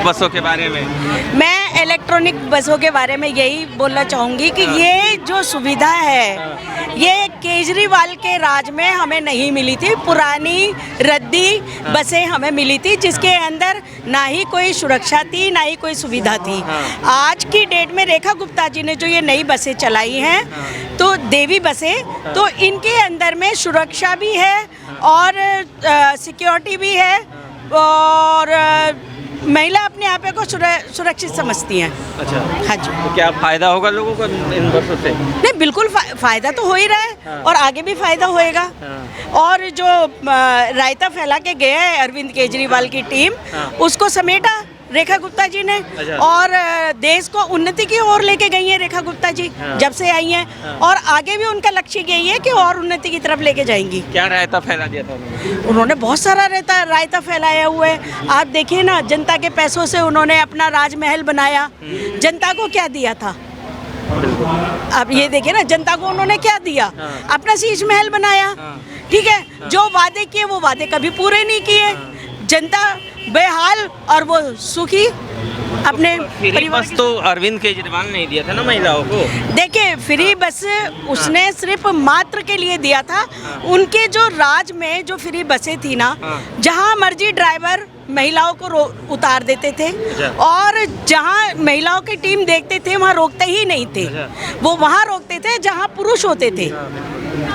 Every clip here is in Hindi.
बसों के बारे में? मैं इलेक्ट्रॉनिक बसों के बारे में यही बोलना चाहूँगी कि ये जो सुविधा है ये केजरीवाल के राज में हमें नहीं मिली थी। पुरानी रद्दी बसें हमें मिली थी जिसके अंदर ना ही कोई सुरक्षा थी ना ही कोई सुविधा थी। आज की डेट में रेखा गुप्ता जी ने जो ये नई बसें चलाई हैं तो देवी बसें, तो इनके अंदर में सुरक्षा भी है और सिक्योरिटी भी है और महिला अपने आप को सुरक्षित समझती हैं। अच्छा, हाँ जी। तो क्या फायदा होगा लोगों को इन बसों से? नहीं, बिल्कुल फायदा तो हो ही रहा है और आगे भी फायदा होएगा। और जो रायता फैला के गया है अरविंद केजरीवाल की टीम, उसको समेटा रेखा गुप्ता जी ने और देश को उन्नति की ओर लेके गई है रेखा गुप्ता जी जब से आई हैं और आगे भी उनका लक्ष्य यही है कि और उन्नति की तरफ लेके जाएंगी। क्या रायता फैला दिया था उन्होंने? बहुत सारा रायता फैलाया हुआ है। आप देखिए ना, जनता के पैसों से उन्होंने अपना राजमहल बनाया। जनता को क्या दिया था? अब ये देखिए ना, जनता को उन्होंने क्या दिया? अपना शीश महल बनाया। ठीक है, जो वादे किए वो वादे कभी पूरे नहीं किए। जनता बेहाल और वो सुखी अपने फ्री बस तो अरविंद केजरीवाल ने दिया था ना महिलाओं को। देखिए, फ्री बस उसने सिर्फ मात्र के लिए दिया था। उनके जो राज में जो फ्री बसें थी ना, जहां मर्जी ड्राइवर महिलाओं को उतार देते थे और जहां महिलाओं की टीम देखते थे वहां रोकते ही नहीं थे। वो वहां रोकते थे जहां पुरुष होते थे,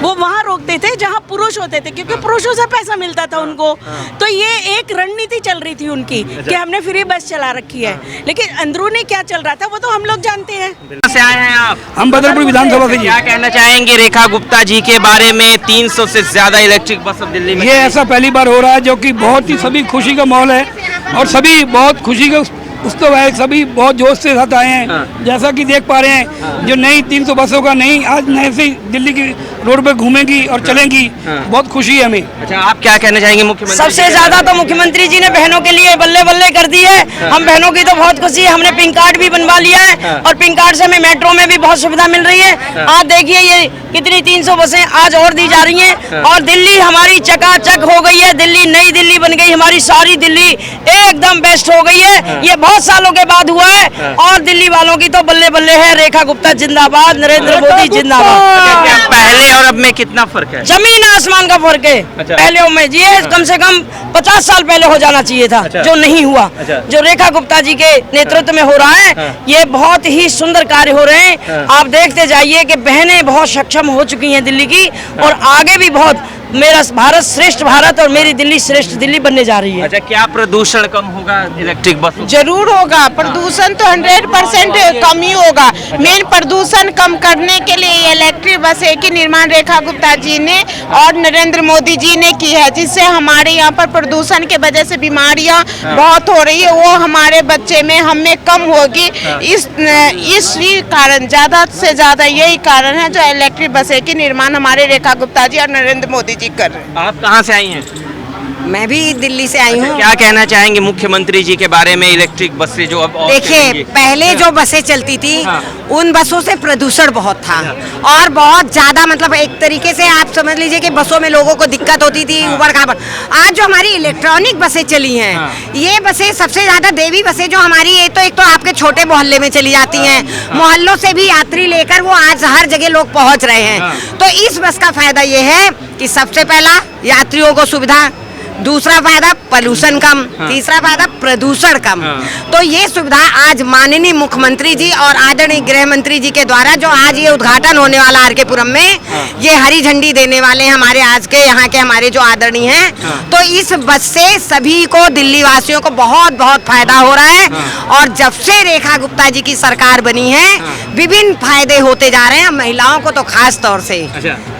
वो वहां रोकते थे जहां पुरुष होते थे, क्योंकि पुरुषों से पैसा मिलता था उनको। तो ये एक रणनीति चल रही थी उनकी कि हमने फ्री बस चला रखी है, लेकिन अंदरूनी क्या चल रहा था वो तो हम लोग जानते हैं। कहाँ से आए हैं आप? हम बदरपुर विधानसभा से। क्या कहना चाहेंगे रेखा गुप्ता जी के बारे में? 300 से ज्यादा इलेक्ट्रिक बस अब दिल्ली में। ये ऐसा पहली बार हो रहा है जो कि बहुत ही सभी खुशी का माहौल है और सभी बहुत खुशी का उत्सव है। सभी बहुत जोश से साथ आए हैं। जैसा कि देख पा रहे हैं, जो नई 300 बसों का नई आज नए से दिल्ली की रोड पे घूमेंगी और चलेंगी। बहुत खुशी है हमें। अच्छा, आप क्या कहना चाहेंगे मुख्यमंत्री? सबसे ज्यादा तो मुख्यमंत्री जी ने बहनों के लिए बल्ले बल्ले कर दी है। हम बहनों की तो बहुत खुशी है। हमने पिंक कार्ड भी बनवा लिया है और पिंक कार्ड से हमें मेट्रो में भी बहुत सुविधा मिल रही है। आज देखिए ये कितनी 300 बसें आज और दी जा रही हैं और दिल्ली हमारी चकाचक हो गई है। दिल्ली नई दिल्ली बन गई, हमारी सारी दिल्ली एकदम बेस्ट हो गई है। ये बहुत सालों के बाद हुआ है और दिल्ली वालों की तो बल्ले बल्ले है। रेखा गुप्ता जिंदाबाद, नरेंद्र मोदी जिंदाबाद। पहले और अब में कितना फर्क है? जमीन आसमान का फर्क है। पहले में ये कम से कम 50 साल पहले हो जाना चाहिए था, जो नहीं हुआ। जो रेखा गुप्ता जी के नेतृत्व में हो रहा है, ये बहुत ही सुंदर कार्य हो रहे हैं। आप देखते जाइए कि बहनें बहुत सक्षम हो चुकी हैं दिल्ली की और आगे भी बहुत। मेरा भारत श्रेष्ठ भारत और मेरी दिल्ली श्रेष्ठ दिल्ली बनने जा रही है। अच्छा, क्या प्रदूषण कम होगा इलेक्ट्रिक बस? जरूर होगा। प्रदूषण तो 100% कम ही होगा। मेन प्रदूषण कम करने के लिए इलेक्ट्रिक बसें की निर्माण रेखा गुप्ता जी ने और नरेंद्र मोदी जी ने की है, जिससे हमारे यहाँ पर प्रदूषण के वजह से बीमारियाँ बहुत हो रही है, वो हमारे बच्चे में हमें कम होगी। इस कारण ज़्यादा से ज़्यादा यही कारण है जो इलेक्ट्रिक बसें की निर्माण हमारे रेखा गुप्ता जी और नरेंद्र मोदी जी कर रहे हैं। आप कहाँ से आई हैं? मैं भी दिल्ली से आई हूँ। क्या कहना चाहेंगे मुख्यमंत्री जी के बारे में? इलेक्ट्रिक बसें जो अब देखिए, पहले जो बसें चलती थी उन बसों से प्रदूषण बहुत था और बहुत ज्यादा, मतलब एक तरीके से आप समझ लीजिए कि बसों में लोगों को दिक्कत होती थी ऊपर खाबर। आज जो हमारी इलेक्ट्रॉनिक बसें चली हैं, ये बसें सबसे ज्यादा देवी बसें जो हमारी, ये तो एक तो आपके छोटे मोहल्ले में चली जाती हैं, मोहल्लों से भी यात्री लेकर वो आज हर जगह लोग पहुंच रहे हैं। तो इस बस का फायदा ये है कि सबसे पहला यात्रियों को सुविधा, दूसरा फायदा पोल्यूशन कम, तीसरा फायदा प्रदूषण कम। तो ये सुविधा आज माननीय मुख्यमंत्री जी और आदरणीय गृह मंत्री जी के द्वारा जो आज ये उद्घाटन होने वाला आर के पुरम में, ये हरी झंडी देने वाले हैं हमारे आज के यहाँ के हमारे जो आदरणीय हैं। तो इस बस से सभी को, दिल्ली वासियों को बहुत बहुत फायदा हो रहा है और जब से रेखा गुप्ता जी की सरकार बनी है विभिन्न फायदे होते जा रहे हैं महिलाओं को, तो खास तौर से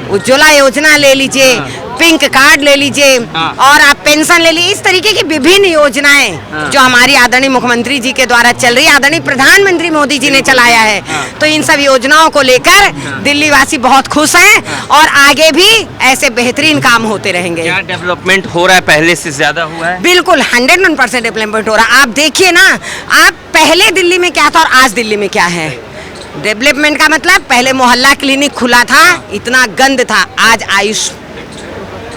उज्ज्वला योजना ले लीजिए, पिंक कार्ड ले लीजिए और आप पेंशन ले लीजिए। इस तरीके की विभिन्न योजनाएं जो हमारी आदरणीय मुख्यमंत्री जी के द्वारा चल रही है, आदरणीय प्रधानमंत्री मोदी जी ने चलाया है। तो इन सब योजनाओं को लेकर दिल्ली वासी बहुत खुश हैं और आगे भी ऐसे बेहतरीन काम होते रहेंगे। क्या डेवलपमेंट हो रहा है? पहले से ज्यादा हुआ है? बिल्कुल 101% डेवलपमेंट हो रहा है। आप देखिए ना, आप पहले दिल्ली में क्या था और आज दिल्ली में क्या है। डेवलपमेंट का मतलब, पहले मोहल्ला क्लिनिक खुला था, इतना गंद था, आज आयुष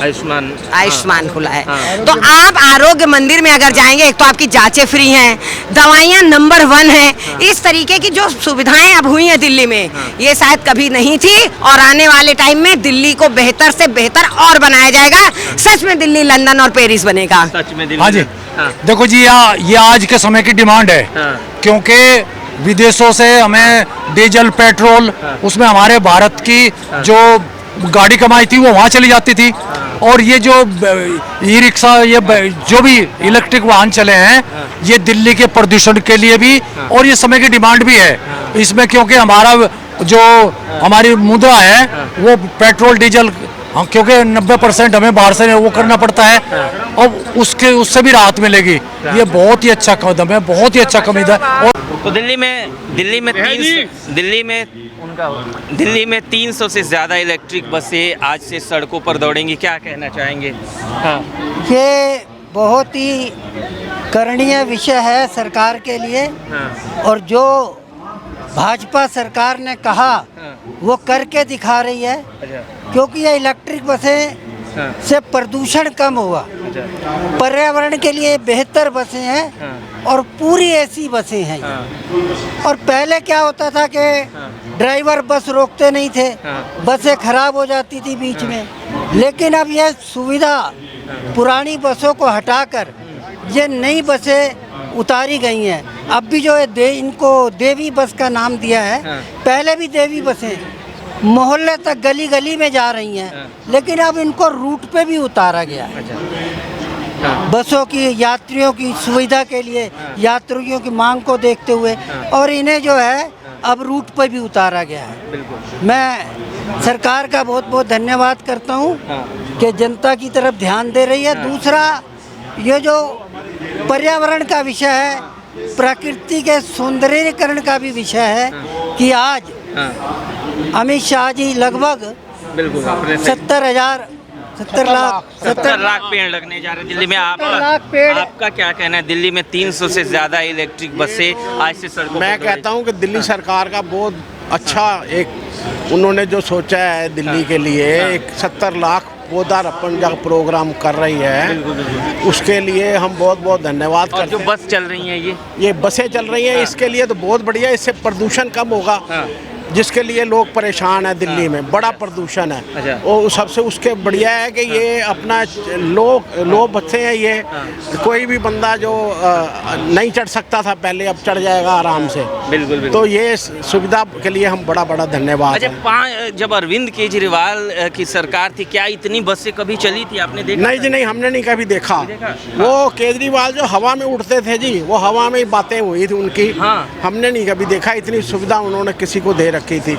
आयुष्मान खुला है। तो आप आरोग्य मंदिर में अगर जाएंगे, एक तो आपकी जांचें फ्री हैं, दवाइयाँ नंबर 1 हैं। इस तरीके की जो सुविधाएं अब हुई हैं दिल्ली में, ये शायद कभी नहीं थी, और आने वाले टाइम में दिल्ली को बेहतर से बेहतर और बनाया जाएगा। सच में दिल्ली लंदन और पेरिस बनेगा। सच में दिल्ली। हाँ जी, देखो जी, ये आज के समय की डिमांड है, क्योंकि विदेशों से हमें डीजल पेट्रोल, उसमें हमारे भारत की जो गाड़ी कमाई थी वो वहाँ चली जाती थी, और ये जो ई रिक्शा, ये जो भी इलेक्ट्रिक वाहन चले हैं, ये दिल्ली के प्रदूषण के लिए भी, और ये समय की डिमांड भी है इसमें, क्योंकि हमारा जो हमारी मुद्रा है वो पेट्रोल डीजल, क्योंकि 90% हमें बाहर से वो करना पड़ता है, और उससे भी राहत मिलेगी। ये बहुत ही अच्छा कदम है, बहुत ही अच्छा कदम है। और तो दिल्ली में 300 से ज़्यादा इलेक्ट्रिक बसें आज से सड़कों पर दौड़ेंगी, क्या कहना चाहेंगे? हाँ, ये बहुत ही करणीय विषय है सरकार के लिए, और जो भाजपा सरकार ने कहा वो करके दिखा रही है, क्योंकि ये इलेक्ट्रिक बसें से प्रदूषण कम हुआ, पर्यावरण के लिए बेहतर बसें हैं, और पूरी एसी बसें हैं। और पहले क्या होता था कि ड्राइवर बस रोकते नहीं थे, बसें खराब हो जाती थी बीच में, लेकिन अब यह सुविधा पुरानी बसों को हटाकर ये नई बसें उतारी गई हैं। अब भी जो है इनको देवी बस का नाम दिया है, पहले भी देवी बसें मोहल्ले तक गली गली में जा रही हैं, लेकिन अब इनको रूट पे भी उतारा गया है। बसों की यात्रियों की सुविधा के लिए, यात्रियों की मांग को देखते हुए, और इन्हें जो है अब रूट पे भी उतारा गया है। मैं सरकार का बहुत बहुत धन्यवाद करता हूँ कि जनता की तरफ ध्यान दे रही है। दूसरा, ये जो पर्यावरण का विषय है, प्रकृति के सौंदर्यीकरण का भी विषय है, कि आज अमित शाह जी लगभग 70 लाख पेड़ लगने जा रहे हैं दिल्ली में। आपका क्या कहना है? दिल्ली में 300 से ज़्यादा इलेक्ट्रिक बसें आज से सड़कों पर मैं कहता हूं कि दिल्ली सरकार का बहुत अच्छा एक उन्होंने जो सोचा है दिल्ली के लिए, एक 70 लाख पौधारोपण का प्रोग्राम कर रही है, उसके लिए हम बहुत बहुत धन्यवाद करते हैं। जो बस चल रही हैं, ये बसें चल रही हैं, इसके लिए तो बहुत बढ़िया, इससे प्रदूषण कम होगा, जिसके लिए लोग परेशान हैं। दिल्ली में बड़ा प्रदूषण है, और सबसे उसके बढ़िया है कि ये अपना लोग बच्चे हैं, ये कोई भी बंदा जो नहीं चढ़ सकता था पहले, अब चढ़ जाएगा आराम से। बिल्कुल। तो ये सुविधा के लिए हम बड़ा बड़ा धन्यवाद। अच्छा, जब अरविंद केजरीवाल की सरकार थी, क्या इतनी बसें कभी चली थी? आपने देखा? नहीं जी, नहीं, हमने नहीं कभी देखा। वो केजरीवाल जो हवा में उड़ते थे जी, वो हवा में ही बातें हुई थी उनकी। हमने नहीं कभी देखा इतनी सुविधा उन्होंने किसी को दे रखी थी।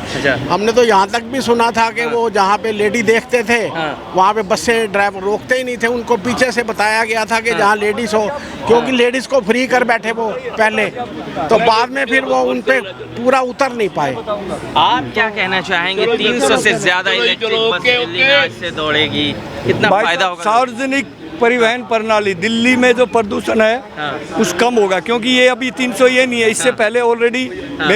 हमने तो यहाँ तक भी सुना था कि वो जहाँ पे लेडी देखते थे वहाँ पे बसें ड्राइवर रोकते ही नहीं थे, उनको पीछे से बताया गया था कि जहाँ लेडीज हो, क्योंकि लेडीज को फ्री कर बैठे वो पहले, तो बाद में फिर वो उन पे पूरा उतर नहीं पाए। आप क्या कहना चाहेंगे? 300 से ज्यादा इलेक्ट्रिक बसें दिल्ली में आज से दौड़ेगी, कितना फायदा होगा? सार्वजनिक परिवहन प्रणाली दिल्ली में जो प्रदूषण है उस कम होगा, क्योंकि ये अभी 300 ये नहीं है, इससे पहले ऑलरेडी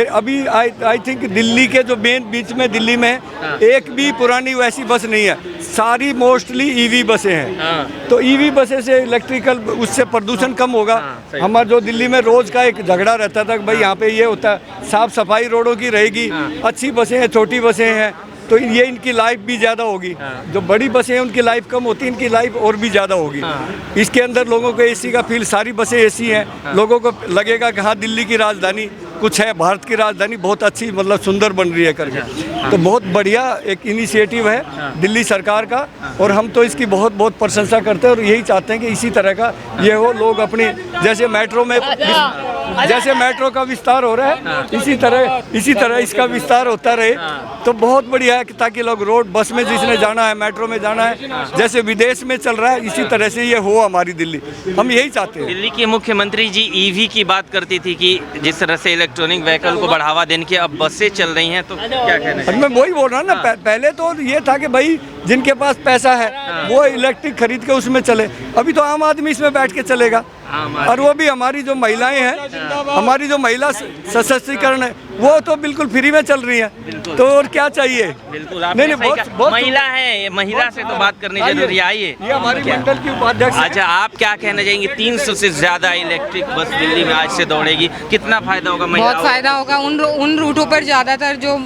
अभी आई थिंक दिल्ली के जो मेन बीच में दिल्ली में एक भी पुरानी वैसी बस नहीं है, सारी मोस्टली ईवी बसें हैं। तो ईवी बसें से इलेक्ट्रिकल, उससे प्रदूषण कम होगा। हमारा जो दिल्ली में रोज का एक झगड़ा रहता था कि भाई यहाँ पे ये होता है, साफ सफाई रोडों की रहेगी, अच्छी बसें हैं, छोटी बसें हैं, तो ये इनकी लाइफ भी ज़्यादा होगी। जो बड़ी बसें हैं उनकी लाइफ कम होती है, इनकी लाइफ और भी ज़्यादा होगी। इसके अंदर लोगों को एसी का फील, सारी बसें एसी हैं, लोगों को लगेगा कि हाँ दिल्ली की राजधानी कुछ है, भारत की राजधानी बहुत अच्छी, मतलब सुंदर बन रही है करके। तो बहुत बढ़िया एक इनिशिएटिव है दिल्ली सरकार का, और हम तो इसकी बहुत बहुत प्रशंसा करते हैं, और यही चाहते हैं कि इसी तरह का ये हो। लोग अपनी जैसे मेट्रो में, जैसे मेट्रो का विस्तार हो रहा है, इसी तरह इसका विस्तार होता रहे तो बहुत बढ़िया है, ताकि लोग रोड बस में जिसने जाना है, मेट्रो में जाना है, जैसे विदेश में चल रहा है, इसी तरह से ये हो हमारी दिल्ली। हम यही चाहते हैं। दिल्ली के मुख्यमंत्री जी ईवी की बात करती थी कि जिस तरह से इलेक्ट्रॉनिक व्हीकल को बढ़ावा देने की अब बसें चल रही हैं, तो क्या कहना है? मैं वही बोल रहा हूँ ना, पहले तो ये था कि भाई जिनके पास पैसा है वो इलेक्ट्रिक खरीद के उसमें चले, अभी तो आम आदमी इसमें बैठ के चलेगा। और वो भी हमारी जो महिलाएं हैं, हमारी जो महिला सशक्तिकरण है, वो तो बिल्कुल फ्री में चल रही है, तो और क्या चाहिए। बिल्कुल आपने नहीं, सही बहुत- कहा। बहुत महिला है, महिला से तो बात करनी जरूरी है। आइए ये हमारी क्या? मंडल की उपाध्यक्ष है। अच्छा, आप क्या कहना चाहेंगे? 300 से ज्यादा इलेक्ट्रिक बस दिल्ली में आज से दौड़ेगी, कितना फायदा होगा महिलाओं बहुत फायदा होगा उन रूटों पर ज़्यादातर जो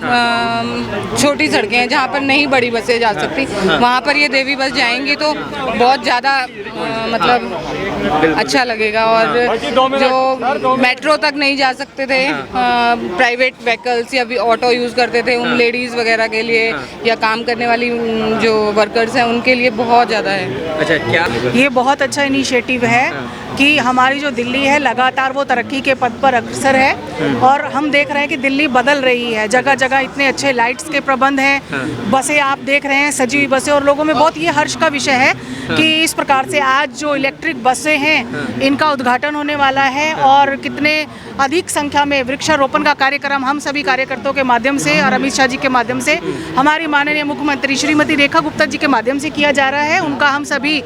छोटी सड़कें हैं जहाँ पर नहीं बड़ी बसें जा सकती, वहाँ पर ये देवी बस जाएंगी तो बहुत ज़्यादा मतलब अच्छा लगेगा। और जो मेट्रो तक नहीं जा सकते थे, प्राइवेट व्हीकल्स या भी ऑटो यूज़ करते थे, उन लेडीज़ वगैरह के लिए या काम करने वाली जो वर्कर्स हैं उनके लिए बहुत ज़्यादा है। अच्छा, क्या ये बहुत अच्छा इनिशिएटिव है कि हमारी जो दिल्ली है लगातार वो तरक्की के पथ पर अग्रसर है और हम देख रहे हैं कि दिल्ली बदल रही है। जगह जगह इतने अच्छे लाइट्स के प्रबंध हैं, बसें आप देख रहे हैं सजी हुई बसें, और लोगों में बहुत ये हर्ष का विषय है कि इस प्रकार से आज जो इलेक्ट्रिक बसें हैं इनका उद्घाटन होने वाला है और कितने अधिक संख्या में वृक्षारोपण का कार्यक्रम हम सभी कार्यकर्ताओं के माध्यम से और अमित शाह जी के माध्यम से, हमारी माननीय मुख्यमंत्री श्रीमती रेखा गुप्ता जी के माध्यम से किया जा रहा है। उनका हम सभी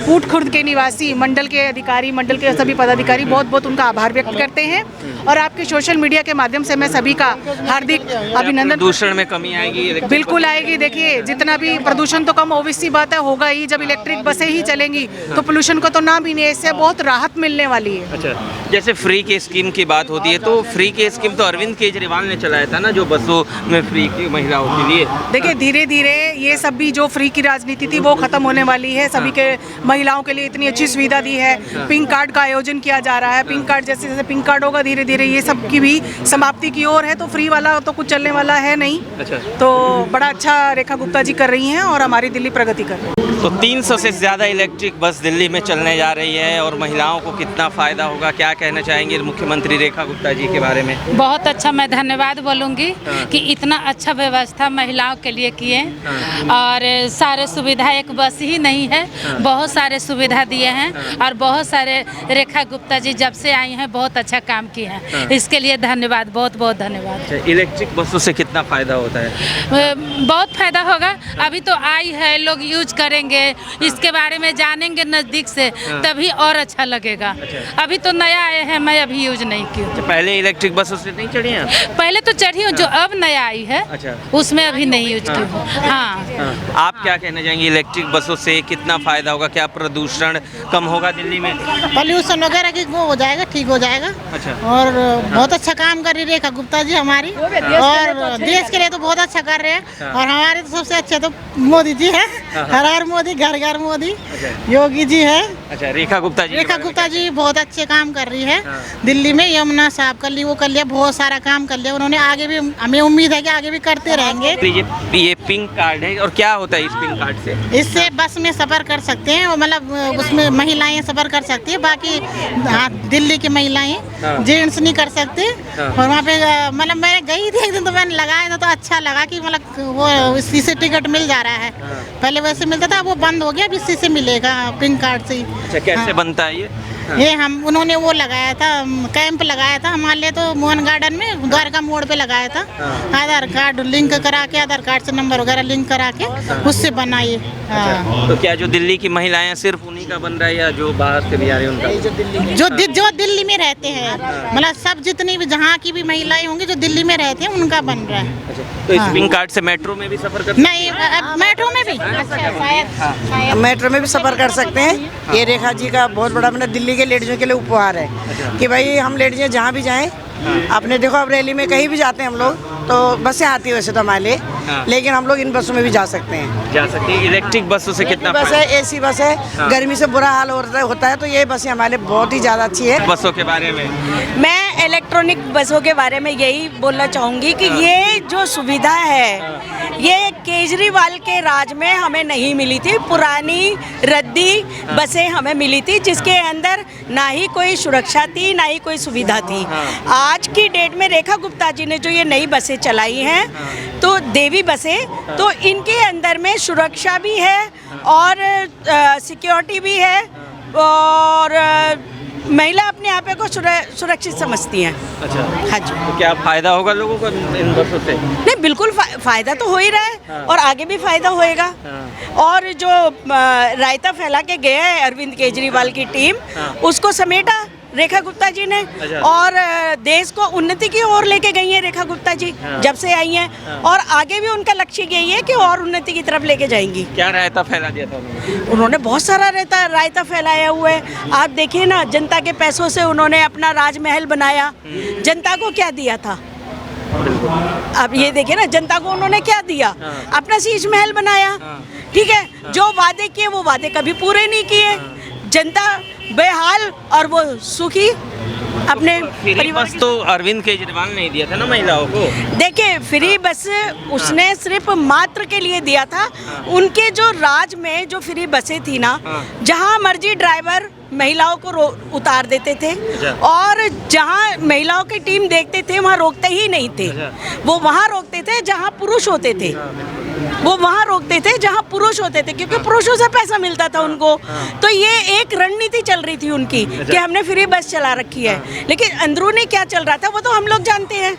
ऊट खुर्द के निवासी मंडल के अधिकारी, मंडल के सभी पदाधिकारी बहुत बहुत उनका आभार व्यक्त करते हैं और आपके सोशल मीडिया के माध्यम से मैं सभी का हार्दिक अभिनंदन। प्रदूषण में कमी आएगी? बिल्कुल आएगी। देखिए, जितना भी प्रदूषण तो कम ऑब्वियस सी बात है होगा ही, जब इलेक्ट्रिक बसें ही चलेंगी तो पोल्यूशन का तो नाम ही नहीं है, इससे बहुत राहत मिलने वाली है। अच्छा, जैसे फ्री की स्कीम की बात होती है तो फ्री की स्कीम तो अरविंद केजरीवाल ने चलाया था ना, जो बसों में फ्री की महिलाओं के लिए। देखिए, धीरे धीरे ये सब भी जो फ्री की राजनीति थी वो खत्म होने वाली है। सभी के महिलाओं के लिए इतनी अच्छी सुविधा दी है, पिंक कार्ड का आयोजन किया जा रहा है। पिंक कार्ड जैसे जैसे पिंक कार्ड होगा धीरे धीरे ये सब की भी समाप्ति की ओर है, तो फ्री वाला तो कुछ चलने वाला है नहीं। अच्छा, तो बड़ा अच्छा रेखा गुप्ता जी कर रही हैं और हमारी दिल्ली प्रगति कर रही है। तो 300 से ज़्यादा इलेक्ट्रिक बस दिल्ली में चलने जा रही है और महिलाओं को कितना फ़ायदा होगा, क्या कहना चाहेंगे मुख्यमंत्री रेखा गुप्ता जी के बारे में? बहुत अच्छा, मैं धन्यवाद बोलूँगी कि इतना अच्छा व्यवस्था महिलाओं के लिए किए और सारे सुविधा, एक बस ही नहीं है, बहुत सारे सुविधा दिए हैं और बहुत सारे रेखा गुप्ता जी जब से आई हैं बहुत अच्छा काम किए हैं, इसके लिए धन्यवाद, बहुत बहुत धन्यवाद। इलेक्ट्रिक बसों से कितना फ़ायदा होता है? बहुत फायदा होगा, अभी तो आई है, लोग यूज करेंगे, इसके बारे में जानेंगे नज़दीक से, तभी और अच्छा लगेगा। अभी तो नया आए हैं, मैं अभी यूज नहीं की हूँ। पहले इलेक्ट्रिक बसों से नहीं चढ़ी हैं? पहले तो चढ़ी हूँ, जो अब नया आई है उसमें अभी नहीं यूज की हूँ। हाँ, आप क्या कहना चाहेंगे? इलेक्ट्रिक बसों से कितना फ़ायदा होगा, क्या प्रदूषण कम होगा दिल्ली में? पॉल्यूशन वगैरह की वो हो जाएगा, ठीक हो जाएगा। अच्छा, और बहुत अच्छा काम कर रही है रेखा गुप्ता जी हमारी, और देश के लिए तो बहुत अच्छा कर रहे हैं। और हमारे तो सबसे अच्छे तो मोदी जी है, हर हर मोदी, घर घर मोदी, योगी जी है। अच्छा, रेखा गुप्ता जी बहुत अच्छे काम कर रही है दिल्ली में। यमुना साहब कर ली, वो कर लिया, बहुत सारा काम कर लिया उन्होंने, आगे भी हमें उम्मीद है कि आगे भी करते रहेंगे। ये पिंक कार्ड है, और क्या होता है इस पिंक कार्ड से? इससे बस में सफ़र कर सकते हैं, मतलब उसमें महिलाएं सफ़र कर सकती है, बाकी हाँ, दिल्ली की महिलाएं जेंट्स नहीं कर सकते। और वहाँ पे मतलब मैं गई थी एक दिन, तो मैंने लगाया था तो अच्छा लगा कि मतलब वो इसी से टिकट मिल जा रहा है। पहले वैसे मिलता था, वो बंद हो गया, अब इसी से मिलेगा पिंक कार्ड से ही। अच्छा, कैसे बनता है ये? ये हम उन्होंने वो लगाया था, कैंप लगाया था हमारे लिए, तो मोहन गार्डन में द्वारका मोड़ पे लगाया था। आधार कार्ड लिंक करा के, आधार कार्ड से नंबर वगैरह लिंक करा के उससे बनाइए। तो क्या जो दिल्ली की महिलाएं सिर्फ उन्हीं का बन रहा है या जो बाहर से भी आ रही है उनका? जो दिल्ली में रहते हैं, मतलब सब जितनी भी जहाँ की भी महिलाएं होंगी जो दिल्ली में रहते हैं उनका बन रहा है। तो इस पिंक कार्ड से मेट्रो में भी सफर कर? नहीं, मेट्रो में भी शायद मेट्रो में भी सफ़र कर सकते हैं। ये रेखा जी का बहुत बड़ा मतलब दिल्ली के लेडीज़ों के लिए उपहार है कि भाई हम लेडीज़ जहाँ भी जाएं, आपने देखो अब रैली में कहीं भी जाते हैं हम लोग तो बसें आती है वैसे तो हमारे लिए, लेकिन हम लोग इन बसों में भी जा सकते हैं। इलेक्ट्रिक बसों से कितना? बस है, एसी बस है, गर्मी से बुरा हाल होता है, तो ये बसें हमारे लिए बहुत ही ज़्यादा अच्छी है। बसों के बारे में मैं इलेक्ट्रॉनिक बसों के बारे में यही बोलना चाहूँगी कि ये जो सुविधा है ये केजरीवाल के राज में हमें नहीं मिली थी। पुरानी रद्दी बसें हमें मिली थी जिसके अंदर ना ही कोई सुरक्षा थी ना ही कोई सुविधा थी। आज की डेट में रेखा गुप्ता जी ने जो ये नई बसें चलाई हैं तो देवी बसें, तो इनके अंदर में सुरक्षा भी है और सिक्योरिटी भी है और महिला अपने आप को सुरक्षित समझती हैं। अच्छा, हाँ जी। तो क्या फायदा होगा लोगों को इन बसों से? नहीं, बिल्कुल फायदा तो हो ही रहा है और आगे भी फायदा होएगा। और जो रायता फैला के गया है अरविंद केजरीवाल की टीम, उसको समेटा रेखा गुप्ता जी ने, और देश को उन्नति की ओर लेके गई हैं रेखा गुप्ता जी जब से आई हैं, और आगे भी उनका लक्ष्य यही है कि और उन्नति की तरफ लेके जाएंगी। क्या रायता फैला दिया था उन्होंने बहुत सारा रायता फैलाया हुआ है। आप देखिए ना, जनता के पैसों से उन्होंने अपना राजमहल बनाया। जनता को क्या दिया था? अब ये देखिए ना, जनता को उन्होंने क्या दिया? अपना शीश महल बनाया। ठीक है, जो वादे किए वो वादे कभी पूरे नहीं किए। जनता बेहाल और वो सुखी अपने फ्री बस तो अरविंद केजरीवाल ने दिया था ना महिलाओं को। देखिए, फ्री बस उसने सिर्फ मात्र के लिए दिया था। उनके जो राज में जो फ्री बसें थी ना, जहां मर्जी ड्राइवर महिलाओं को उतार देते थे, और जहां महिलाओं की टीम देखते थे वहां रोकते ही नहीं थे। वो वहां रोकते थे जहां पुरुष होते थे, वो वहां रोकते थे जहां पुरुष होते थे, क्योंकि पुरुषों से पैसा मिलता था उनको। तो ये एक रणनीति चल रही थी उनकी कि हमने फ्री बस चला रखी है, लेकिन अंदरूनी क्या चल रहा था वो तो हम लोग जानते हैं।